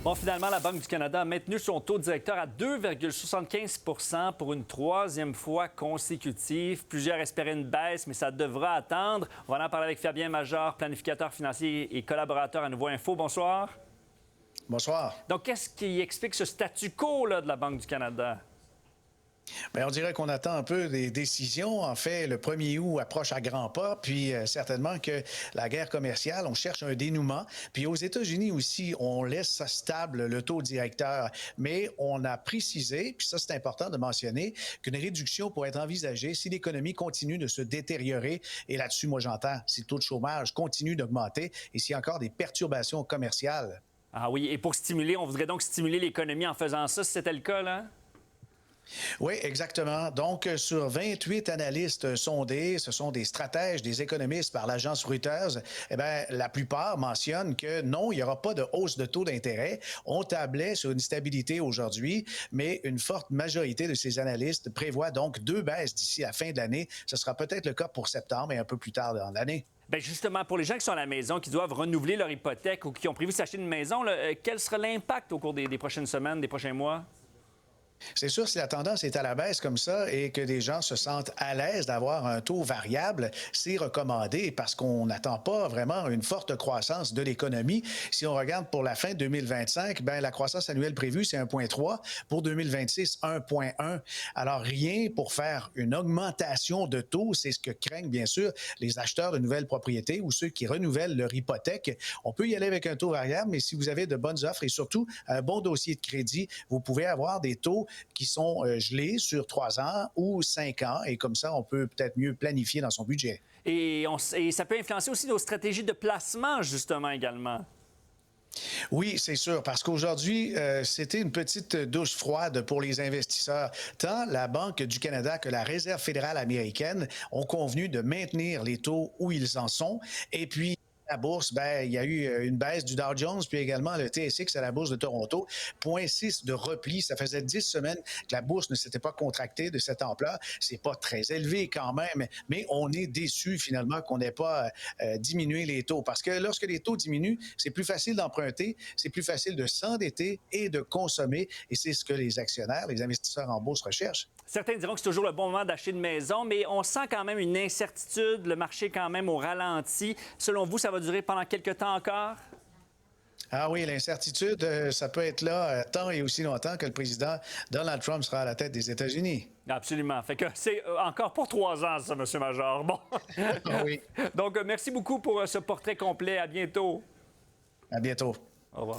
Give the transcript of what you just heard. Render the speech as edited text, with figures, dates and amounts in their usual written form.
Bon, finalement, la Banque du Canada a maintenu son taux directeur à 2,75 pour une troisième fois consécutive. Plusieurs espéraient une baisse, mais ça devra attendre. On va en parler avec Fabien Major, planificateur financier et collaborateur à Nouveau Info. Bonsoir. Bonsoir. Donc, qu'est-ce qui explique ce statu quo là, de la Banque du Canada? Bien, on dirait qu'on attend un peu des décisions. En fait, le 1er août approche à grands pas, puis certainement que la guerre commerciale, on cherche un dénouement. Puis aux États-Unis aussi, on laisse stable le taux directeur, mais on a précisé, puis ça c'est important de mentionner, qu'une réduction pourrait être envisagée si l'économie continue de se détériorer. Et là-dessus, moi j'entends, si le taux de chômage continue d'augmenter et s'il y a encore des perturbations commerciales. Ah oui, et pour stimuler, on voudrait donc stimuler l'économie en faisant ça, si c'était le cas, là? Oui, exactement. Donc, sur 28 analystes sondés, ce sont des stratèges, des économistes par l'agence Reuters, eh bien, la plupart mentionnent que non, il n'y aura pas de hausse de taux d'intérêt. On tablait sur une stabilité aujourd'hui, mais une forte majorité de ces analystes prévoient donc 2 baisses d'ici la fin de l'année. Ce sera peut-être le cas pour septembre et un peu plus tard dans l'année. Bien, justement, pour les gens qui sont à la maison, qui doivent renouveler leur hypothèque ou qui ont prévu s'acheter une maison, là, quel sera l'impact au cours des prochaines semaines, des prochains mois? C'est sûr, si la tendance est à la baisse comme ça et que des gens se sentent à l'aise d'avoir un taux variable, c'est recommandé parce qu'on n'attend pas vraiment une forte croissance de l'économie. Si on regarde pour la fin 2025, bien, la croissance annuelle prévue, c'est 1,3. Pour 2026, 1,1. Alors, rien pour faire une augmentation de taux, c'est ce que craignent bien sûr les acheteurs de nouvelles propriétés ou ceux qui renouvellent leur hypothèque. On peut y aller avec un taux variable, mais si vous avez de bonnes offres et surtout un bon dossier de crédit, vous pouvez avoir des taux qui sont gelés sur 3 ans ou 5 ans. Et comme ça, on peut peut-être mieux planifier dans son budget. Et ça peut influencer aussi nos stratégies de placement, justement, également. Oui, c'est sûr, parce qu'aujourd'hui, c'était une petite douche froide pour les investisseurs. Tant la Banque du Canada que la Réserve fédérale américaine ont convenu de maintenir les taux où ils en sont. Et puis, la bourse, ben, il y a eu une baisse du Dow Jones, puis également le TSX à la bourse de Toronto. 0,6 de repli. Ça faisait 10 semaines que la bourse ne s'était pas contractée de cette ampleur. C'est pas très élevé quand même, mais on est déçu finalement qu'on n'ait pas diminué les taux. Parce que lorsque les taux diminuent, c'est plus facile d'emprunter, c'est plus facile de s'endetter et de consommer. Et c'est ce que les actionnaires, les investisseurs en bourse recherchent. Certains diront que c'est toujours le bon moment d'acheter une maison, mais on sent quand même une incertitude, le marché quand même au ralenti. Selon vous, ça va durer pendant quelques temps encore? Ah oui, l'incertitude, ça peut être là tant et aussi longtemps que le président Donald Trump sera à la tête des États-Unis. Absolument. Fait que c'est encore pour 3 ans, ça, M. Major. Bon. Ah oui. Donc, merci beaucoup pour ce portrait complet. À bientôt. À bientôt. Au revoir.